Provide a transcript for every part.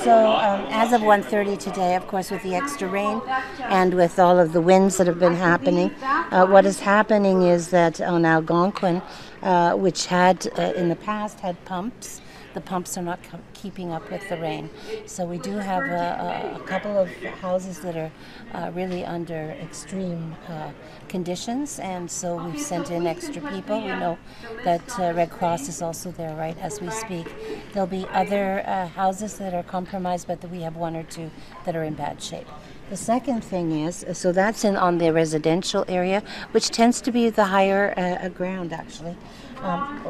So as of 1:30 today, of course, with the extra rain and with all of the winds that have been happening, what is happening is that on Algonquin, which had in the past had pumps, the pumps are not keeping up with the rain. So we do have a couple of houses that are really under extreme conditions, and so we've sent in extra people. We know that Red Cross is also there right as we speak. There'll be other houses that are compromised, but we have one or two that are in bad shape. The second thing is, so that's on the residential area, which tends to be the higher ground actually.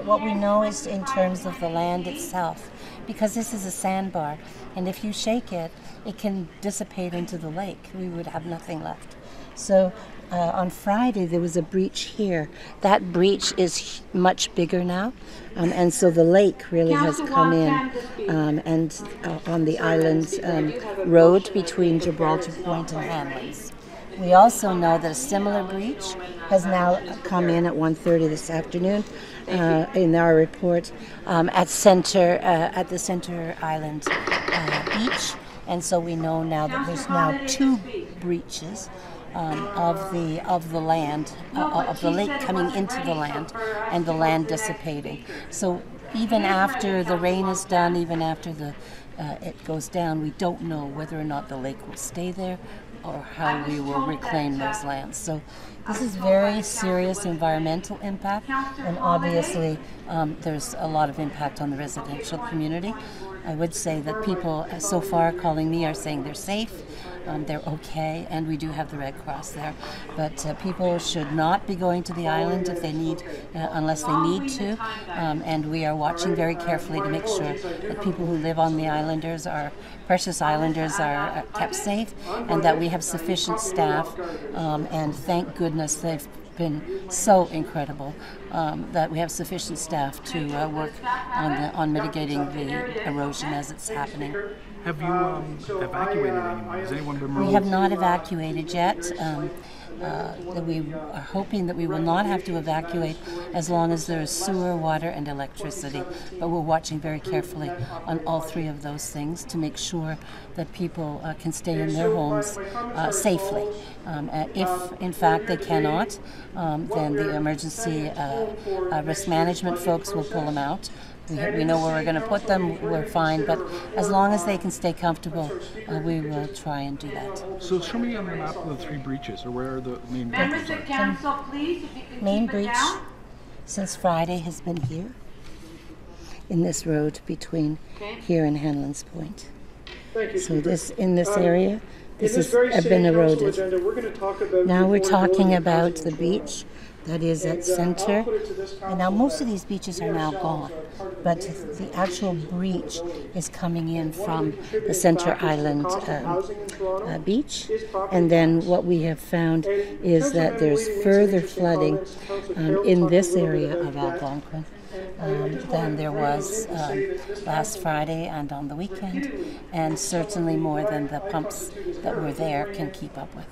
What we know is in terms of the land itself, because this is a sandbar, and if you shake it, it can dissipate into the lake. We would have nothing left. So on Friday there was a breach here. That breach is much bigger now, and so the lake really has come in and on the island road between Gibraltar Point and Hanlan's. We also know that a similar breach has now come in at 1:30 this afternoon in our report at the Center Island beach, and so we know now that there's now two breaches of the land, of the lake coming into the land, and the land dissipating. So even after the rain is done, even after it goes down, we don't know whether or not the lake will stay there or how we will reclaim those lands. So this is very serious environmental impact, and obviously there's a lot of impact on the residential community. I would say that people so far calling me are saying they're safe, they're okay, and we do have the Red Cross there. But people should not be going to the island if they need, unless they need to, and we are watching very carefully to make sure that people who live on the islanders, our precious islanders, are kept safe, and that we have sufficient staff, and thank goodness they've been so incredible that we have sufficient staff to work on mitigating the erosion as it's happening. Have you evacuated anyone? Has anyone been removed? We have not evacuated yet. We are hoping that we will not have to evacuate as long as there is sewer, water, and electricity. But we're watching very carefully on all three of those things to make sure that people can stay in their homes safely. If, in fact, they cannot, then the emergency risk management folks will pull them out. We know where we're going to put them, we're fine, but as long as they can stay comfortable, we will try and do that. So show me on the map the three breaches, or where the main breaches are. Council, please, if you can Main keep it breach down. since Friday has been here, in this road between here and Hanlan's Point. Thank you, So Speaker. in this area, this has very been city council eroded. agenda, we're going to talk about Now we're talking affordability about housing the in Toronto. beach that is at And, Center, I'll put it to this and now council most of that these beaches we are now ourselves gone, are part of the but neighborhood. the actual breach is coming in One of the from the contributing Center factors to the Island cost of housing in Toronto beach, is property and then taxes. what we have found And is Councillor that there's Mann-Wheaton made some further interesting flooding comments. Councillor Carroll in talked this a little bit area about of that. Algonquin I just than wanted there to was say that this last council Friday and on the weekend, and certainly more than the pumps that were there can keep up with.